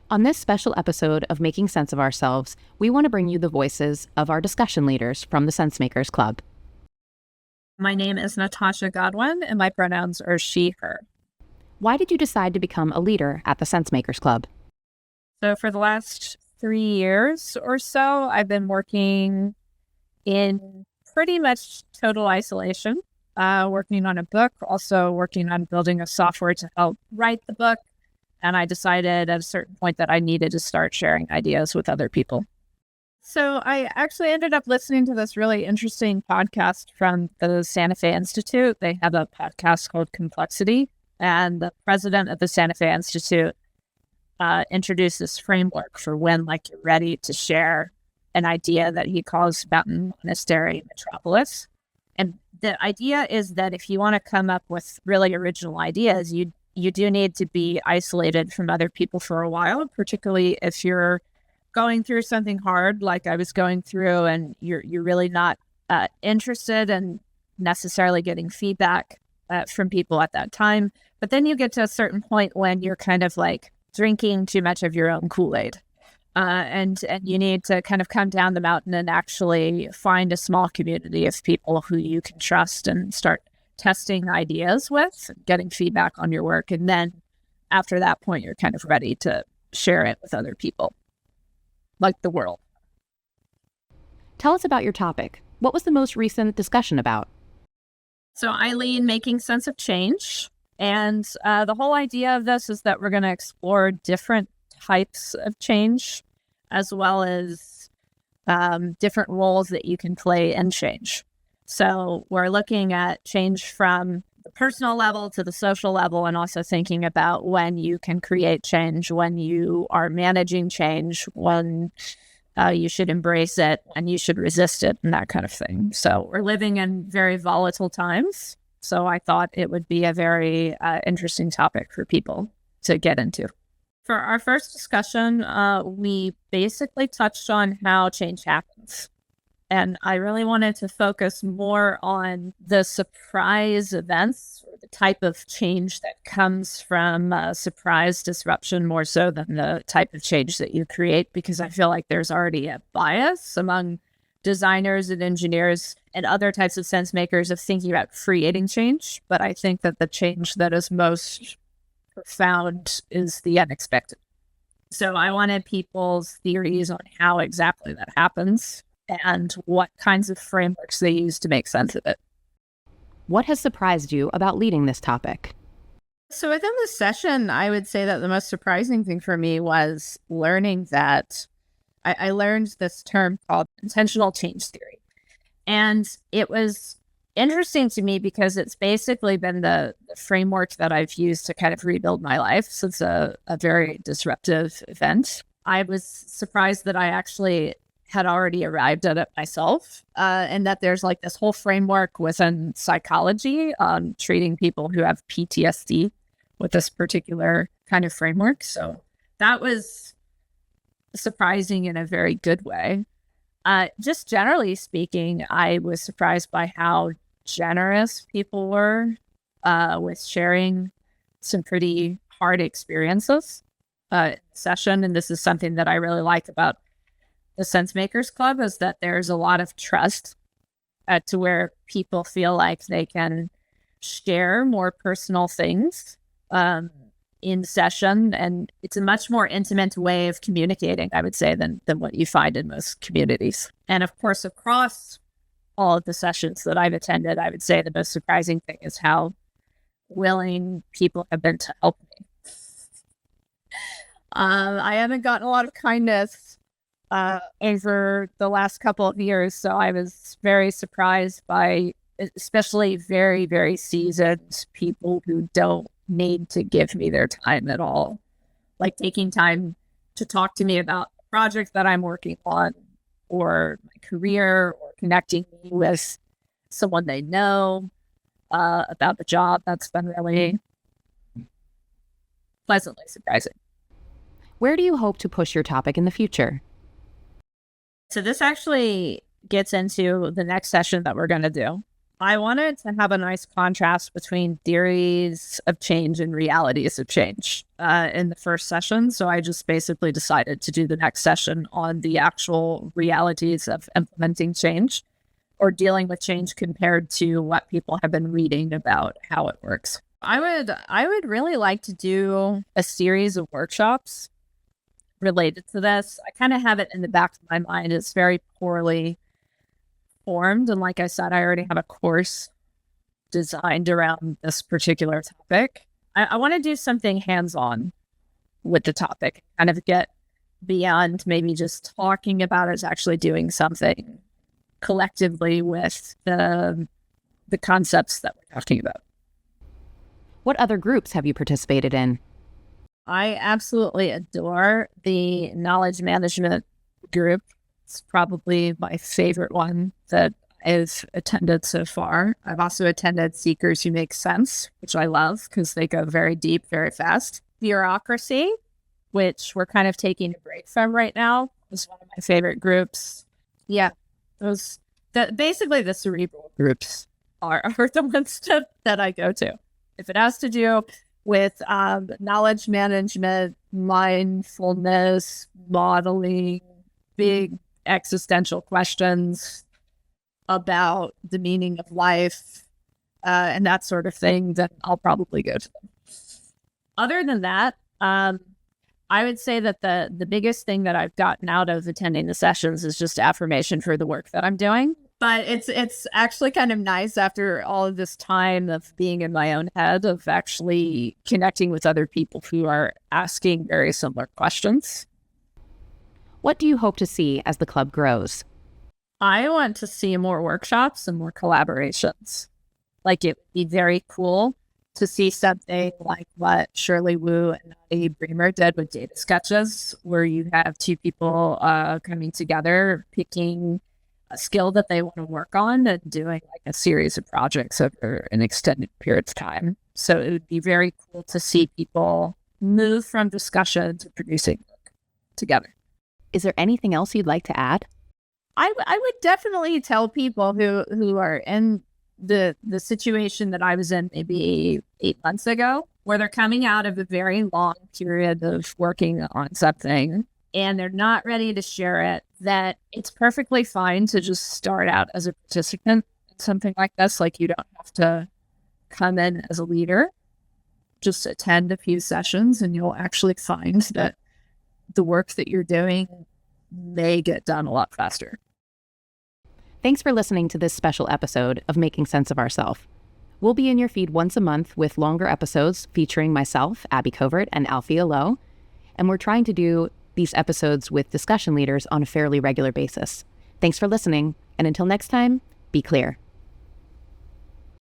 On this special episode of Making Sense of Ourselves, we want to bring you the voices of our discussion leaders from the Sensemakers Club. My name is Natasha Godwin, and my pronouns are she, her. Why did you decide to become a leader at the Sensemakers Club? So for the last 3 years or so, I've been working in pretty much total isolation, working on a book, also working on building a software to help write the book. And I decided at a certain point that I needed to start sharing ideas with other people. So I actually ended up listening to this really interesting podcast from the Santa Fe Institute. They have a podcast called Complexity, and the president of the Santa Fe Institute introduced this framework for when you're ready to share an idea that he calls Mountain Monastery Metropolis. And the idea is that if you want to come up with really original ideas, you do need to be isolated from other people for a while, particularly if you're going through something hard like I was going through and you're really not interested in necessarily getting feedback from people at that time. But then you get to a certain point when you're kind of like drinking too much of your own Kool-Aid. And you need to kind of come down the mountain and actually find a small community of people who you can trust and start testing ideas with, getting feedback on your work. And then after that point, you're kind of ready to share it with other people, like the world. Tell us about your topic. What was the most recent discussion about? So I lead Making Sense of Change. And the whole idea of this is that we're going to explore different types of change, as well as different roles that you can play in change. So we're looking at change from the personal level to the social level, and also thinking about when you can create change, when you are managing change, when you should embrace it and you should resist it, and that kind of thing. So we're living in very volatile times. So I thought it would be a very interesting topic for people to get into. For our first discussion, we basically touched on how change happens. And I really wanted to focus more on the surprise events, or the type of change that comes from surprise disruption, more so than the type of change that you create, because I feel like there's already a bias among designers and engineers and other types of sense makers of thinking about creating change. But I think that the change that is most profound is the unexpected. So I wanted people's theories on how exactly that happens and what kinds of frameworks they use to make sense of it. What has surprised you about leading this topic? So within this session, I would say that the most surprising thing for me was learning that I learned this term called intentional change theory. And it was interesting to me because it's basically been the framework that I've used to kind of rebuild my life since a very disruptive event. I was surprised that I actually had already arrived at it myself, and that there's like this whole framework within psychology on treating people who have PTSD with this particular kind of framework. So that was surprising in a very good way. Just generally speaking, I was surprised by how generous people were with sharing some pretty hard experiences in the session. And this is something that I really like about the Sensemakers Club, is that there's a lot of trust to where people feel like they can share more personal things in session. And it's a much more intimate way of communicating, I would say, than what you find in most communities. And of course, across all of the sessions that I've attended, I would say the most surprising thing is how willing people have been to help me. I haven't gotten a lot of kindness over the last couple of years, so I was very surprised by especially very, very seasoned people who don't need to give me their time at all, like taking time to talk to me about the project that I'm working on, or my career, or connecting me with someone they know about the job. That's been really pleasantly surprising. Where do you hope to push your topic in the future? So this actually gets into the next session that we're going to do. I wanted to have a nice contrast between theories of change and realities of change in the first session. So I just basically decided to do the next session on the actual realities of implementing change or dealing with change compared to what people have been reading about how it works. I would really like to do a series of workshops related to this. I kind of have it in the back of my mind. It's very poorly formed. And like I said, I already have a course designed around this particular topic. I want to do something hands-on with the topic, kind of get beyond maybe just talking about it, actually doing something collectively with the concepts that we're talking about. What other groups have you participated in? I absolutely adore the knowledge management group. It's probably my favorite one that I've attended so far. I've also attended Seekers Who Make Sense, which I love because they go very deep, very fast. Bureaucracy, which we're kind of taking a break from right now, is one of my favorite groups. Yeah, basically the cerebral groups are the ones that I go to. If it has to do with knowledge management, mindfulness, modeling, big existential questions about the meaning of life, and that sort of thing, then I'll probably go to them. Other than that, I would say that the biggest thing that I've gotten out of attending the sessions is just affirmation for the work that I'm doing. But it's actually kind of nice after all of this time of being in my own head of actually connecting with other people who are asking very similar questions. What do you hope to see as the club grows? I want to see more workshops and more collaborations. Like, it would be very cool to see something like what Shirley Wu and Nadia Bremer did with data sketches, where you have two people coming together, picking a skill that they want to work on and doing like a series of projects over an extended period of time. So it would be very cool to see people move from discussion to producing work together. Is there anything else you'd like to add? I would definitely tell people who are in the situation that I was in maybe 8 months ago, where they're coming out of a very long period of working on something and they're not ready to share it, that it's perfectly fine to just start out as a participant in something like this. Like, you don't have to come in as a leader. Just attend a few sessions and you'll actually find that the work that you're doing may get done a lot faster. Thanks for listening to this special episode of Making Sense of Ourself. We'll be in your feed once a month with longer episodes featuring myself, Abby Covert, and Alfia Lowe. And we're trying to do these episodes with discussion leaders on a fairly regular basis. Thanks for listening, and until next time, be clear.